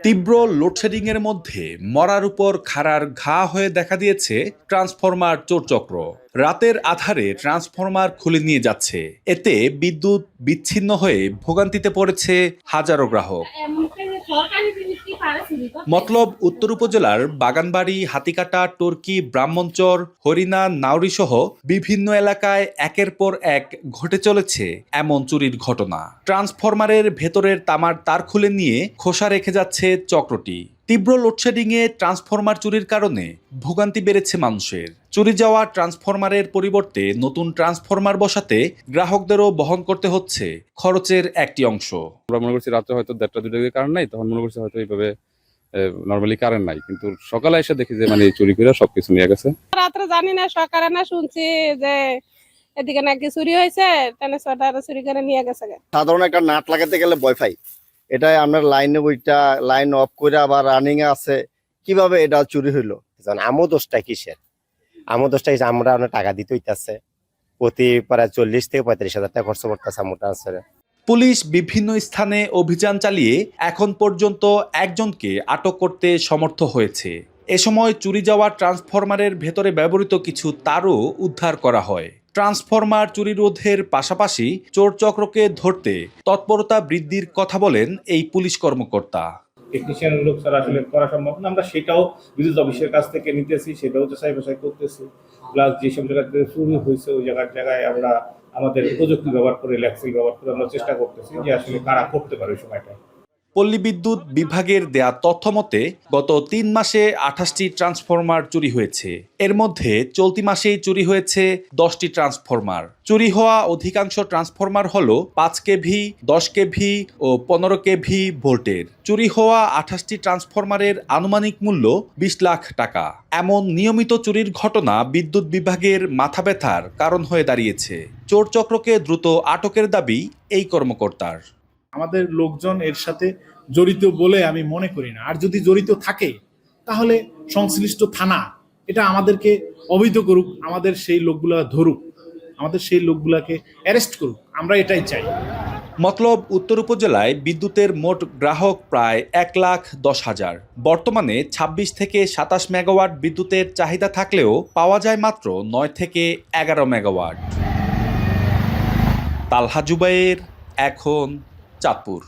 তীব্র লোডশেডিং এর মধ্যে মরার উপর খাড়ার ঘা হয়ে দেখা দিয়েছে ট্রান্সফরমার চোরচক্র। রাতের আধারে ট্রান্সফরমার খুলে নিয়ে যাচ্ছে, এতে বিদ্যুৎ বিচ্ছিন্ন হয়ে ভোগান্তিতে পড়েছে হাজারো গ্রাহক। মতলব উত্তর উপজেলার বাগানবাড়ি, হাতিকাটা, টর্কি, ব্রাহ্মণচর, হরিণা, নাউরি সহ বিভিন্ন এলাকায় একের পর এক ঘটে চলেছে এমন চুরির ঘটনা। ট্রান্সফরমারের ভেতরের তামার তার খুলে নিয়ে খোসা রেখে যাচ্ছে চক্রটি। তীব্র লোডশেডিংয়ে ট্রান্সফরমার চুরির কারণে ভোগান্তি বেড়েছে মানুষের। চুরি যাওয়া ট্রান্সফরমারের পরিবর্তে নতুন ট্রান্সফরমার বসাতে গ্রাহকদেরও বহন করতে হচ্ছে খরচের একটি অংশ। আমরা মনে করছি রাত্রে হয়তো 1:30-2টা দিকে কারেন্ট নাই, তখন মনে করছি হয়তো এইভাবে নরমালি কারেন্ট নাই, কিন্তু সকালে এসে দেখি যে মানে চুরি করে সবকিছু নিয়ে গেছে। রাত্রে জানি না, সকালে না শুনছি যে এদিকে নাকি চুরি হয়েছে, চুরি করে নিয়ে গেছে। সাধারণ একটা নাট লাগাতে গেলে ভয় পাই, এটা আমরা লাইনে বইটা লাইন অফ করে আবার রানিং এ আছে, কিভাবে এটা চুরি হইলো? আমও দোষটা কিসের? আমও দোষটা আমরা অনেক টাকা দিতে হইতেছে, প্রতি প্রায় 40 থেকে 35,000 টাকা খরচ করতেছে আমও ট্রান্সফারে। পুলিশ বিভিন্ন স্থানে অভিযান চালিয়ে এখন পর্যন্ত একজনকে আটক করতে সমর্থ হয়েছে। এ সময় চুরি যাওয়া ট্রান্সফরমারের ভেতরে ব্যবহৃত কিছু তারও উদ্ধার করা হয়। ট্রান্সফরমার চুরি রোধের পাশাপাশি চোর চক্রকে ধরতে তৎপরতা বৃদ্ধির কথা বলেন এই পুলিশ কর্মকর্তা। টেকনিশিয়ান লোক ছাড়া আসলে করা সম্ভব না, আমরা সেটাও বিদ্যুৎ অফিসের কাছ থেকে নিতেছি, সেটাও যাচাই বাছাই করতেছি। প্লাস যেসব জায়গাতে চুরি হয়েছে ওই জায়গায় আমরা আমাদের প্রযুক্তি ব্যবহার করে, ল্যাক্সিল ব্যবহার করে আমরা চেষ্টা করতেছি যে আসলে কারা করতে পারে ওই সময়টা। পল্লী বিদ্যুৎ বিভাগের দেয়া তথ্য মতে গত 3 মাসে 28টি ট্রান্সফরমার চুরি হয়েছে। এর মধ্যে চলতি মাসেই চুরি হয়েছে 10টি ট্রান্সফরমার। চুরি হওয়া অধিকাংশ ট্রান্সফরমার হলো 5 কেভি, 10 কেভি ও 15 কেভি ভোল্টের। চুরি হওয়া 28টি ট্রান্সফরমারের আনুমানিক মূল্য 20 লাখ টাকা। এমন নিয়মিত চুরির ঘটনা বিদ্যুৎ বিভাগের মাথা ব্যথার কারণ হয়ে দাঁড়িয়েছে। চোর চক্রকে দ্রুত আটকের দাবি এই কর্মকর্তার। আমাদের লোকজন এর সাথে জড়িত বলে আমি মনে করি না। আর যদি জড়িত থাকে তাহলে সংশ্লিষ্ট থানা এটা আমাদেরকে অবহিত করুক, আমাদের সেই লোকগুলা ধরুক, আমাদের সেই লোকগুলাকে অ্যারেস্ট করুক, আমরা এটাই চাই। মতলব উত্তর উপজেলায় বিদ্যুতের মোট গ্রাহক প্রায় 1,10,000। বর্তমানে 26 থেকে 27 মেগাওয়াট বিদ্যুতের চাহিদা থাকলেও পাওয়া যায় মাত্র 9 থেকে 11 মেগাওয়াট। তালহা জুবায়ের, এখন চাঁদপুর।